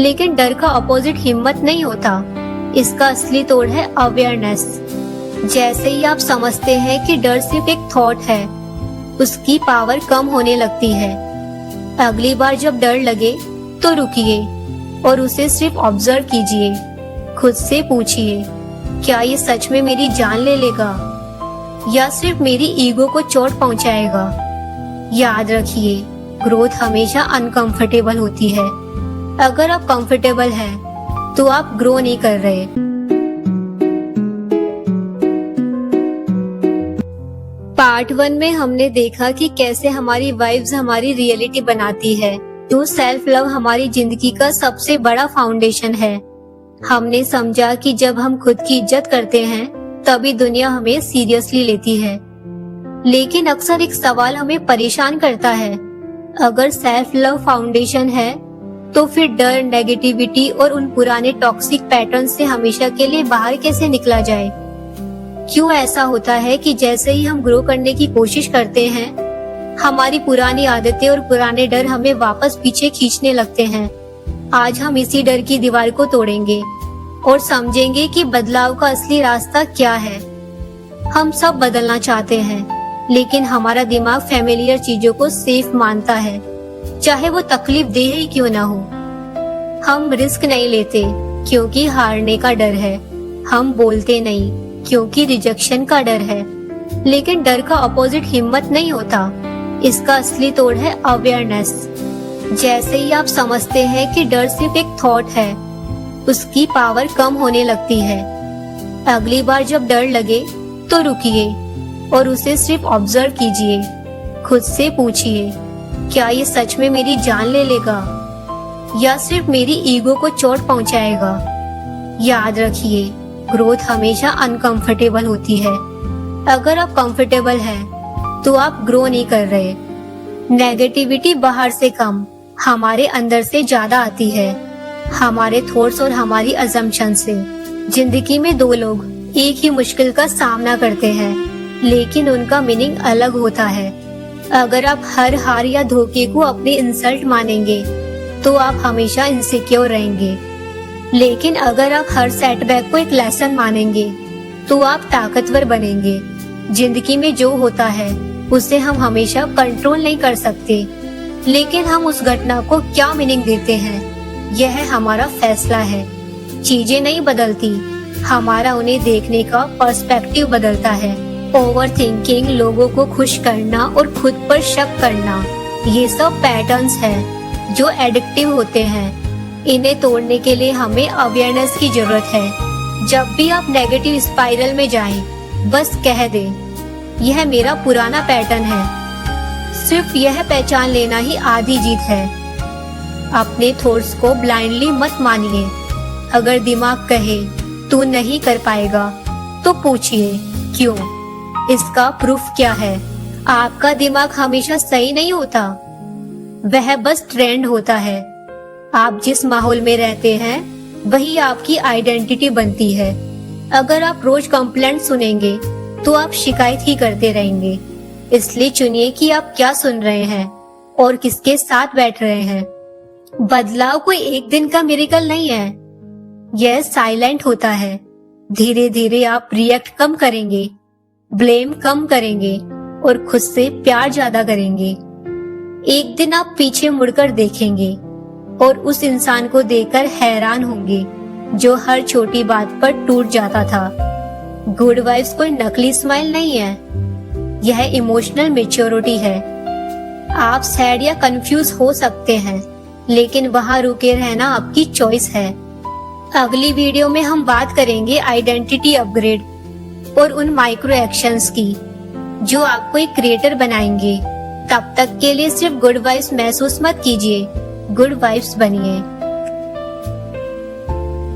लेकिन डर का अपोजिट हिम्मत नहीं होता। इसका असली तोड़ है अवेयरनेस। जैसे ही आप समझते हैं कि डर सिर्फ एक थॉट है, उसकी पावर कम होने लगती है। अगली बार जब डर लगे तो रुकिए और उसे सिर्फ ऑब्जर्व कीजिए। खुद से पूछिए, क्या ये सच में मेरी जान ले लेगा या सिर्फ मेरी ईगो को चोट पहुंचाएगा। याद रखिए, ग्रोथ हमेशा अनकंफर्टेबल होती है। अगर आप कंफर्टेबल हैं, तो आप ग्रो नहीं कर रहे। पार्ट 1 में हमने देखा कि कैसे हमारी वाइब्स हमारी रियलिटी बनाती है। तो सेल्फ लव हमारी जिंदगी का सबसे बड़ा फाउंडेशन है। हमने समझा कि जब हम खुद की इज्जत करते हैं, तभी दुनिया हमें सीरियसली लेती है। लेकिन अक्सर एक सवाल हमें परेशान करता है, अगर सेल्फ लव फाउंडेशन है, तो फिर डर, नेगेटिविटी और उन पुराने टॉक्सिक पैटर्न से हमेशा के लिए बाहर कैसे निकला जाए। क्यों ऐसा होता है कि जैसे ही हम ग्रो करने की कोशिश करते हैं, हमारी पुरानी आदतें और पुराने डर हमें वापस पीछे खींचने लगते हैं। आज हम इसी डर की दीवार को तोड़ेंगे और समझेंगे कि बदलाव का असली रास्ता क्या है। हम सब बदलना चाहते हैं, लेकिन हमारा दिमाग फैमिलियर चीजों को सेफ मानता है, चाहे वो तकलीफ दे ही क्यों ना हो। हम रिस्क नहीं लेते क्योंकि हारने का डर है। हम बोलते नहीं क्योंकि रिजेक्शन का डर है। लेकिन डर का अपोजिट हिम्मत नहीं होता। इसका असली तोड़ है अवेयरनेस। जैसे ही आप समझते हैं कि डर सिर्फ एक थॉट है, उसकी पावर कम होने लगती है। अगली बार जब डर लगे तो रुकिए और उसे सिर्फ ऑब्जर्व कीजिए। खुद से पूछिए, क्या ये सच में मेरी जान ले लेगा या सिर्फ मेरी ईगो को चोट पहुंचाएगा। याद रखिए, ग्रोथ हमेशा अनकंफर्टेबल होती है। अगर आप कंफर्टेबल हैं, तो आप ग्रो नहीं कर रहे। नेगेटिविटी बाहर से कम, हमारे अंदर से ज्यादा आती है, हमारे थॉट्स और हमारी अजम्पशन से। जिंदगी में दो लोग एक ही मुश्किल का सामना करते हैं, लेकिन उनका मीनिंग अलग होता है। अगर आप हर हार या धोखे को अपनी इंसल्ट मानेंगे, तो आप हमेशा इनसिक्योर रहेंगे। लेकिन अगर आप हर सेटबैक को एक लेसन मानेंगे, तो आप ताकतवर बनेंगे। जिंदगी में जो होता है, उसे हम हमेशा कंट्रोल नहीं कर सकते, लेकिन हम उस घटना को क्या मीनिंग देते हैं, यह हमारा फैसला है। चीजें नहीं बदलती, हमारा उन्हें देखने का पर्सपेक्टिव बदलता है। ओवर थिंकिंग, लोगों को खुश करना और खुद पर शक करना, ये सब पैटर्न्स हैं जो एडिक्टिव होते हैं। इन्हें तोड़ने के लिए हमें अवेयरनेस की जरूरत है। जब भी आप नेगेटिव स्पाइरल में जाएं, बस कह दें, यह मेरा पुराना पैटर्न है। सिर्फ यह पहचान लेना ही आधी जीत है। अपने थॉट्स को ब्लाइंडली मत मानिए। अगर दिमाग कहे तू नहीं कर पाएगा, तो पूछिए क्यों। इसका प्रूफ क्या है? आपका दिमाग हमेशा सही नहीं होता, वह बस ट्रेंड होता है। आप जिस माहौल में रहते हैं, वही आपकी आइडेंटिटी बनती है। अगर आप रोज कंप्लेंट सुनेंगे, तो आप शिकायत ही करते रहेंगे। इसलिए चुनिए कि आप क्या सुन रहे हैं और किसके साथ बैठ रहे हैं। बदलाव कोई एक दिन का मिरेकल नहीं है, यह साइलेंट होता है। धीरे धीरे आप रिएक्ट कम करेंगे, ब्लेम कम करेंगे और खुद से प्यार ज्यादा करेंगे। एक दिन आप पीछे मुड़कर देखेंगे और उस इंसान को देखकर हैरान होंगे जो हर छोटी बात पर टूट जाता था। गुड वाइब्स कोई नकली स्माइल नहीं है, यह इमोशनल मैच्योरिटी है। आप सैड या कंफ्यूज हो सकते हैं, लेकिन वहां रुके रहना आपकी चॉइस है। अगली वीडियो में हम बात करेंगे आइडेंटिटी अपग्रेड और उन माइक्रो एक्शंस की जो आपको एक क्रिएटर बनाएंगे। तब तक के लिए सिर्फ गुड वाइब्स महसूस मत कीजिए, गुड वाइब्स बनिए।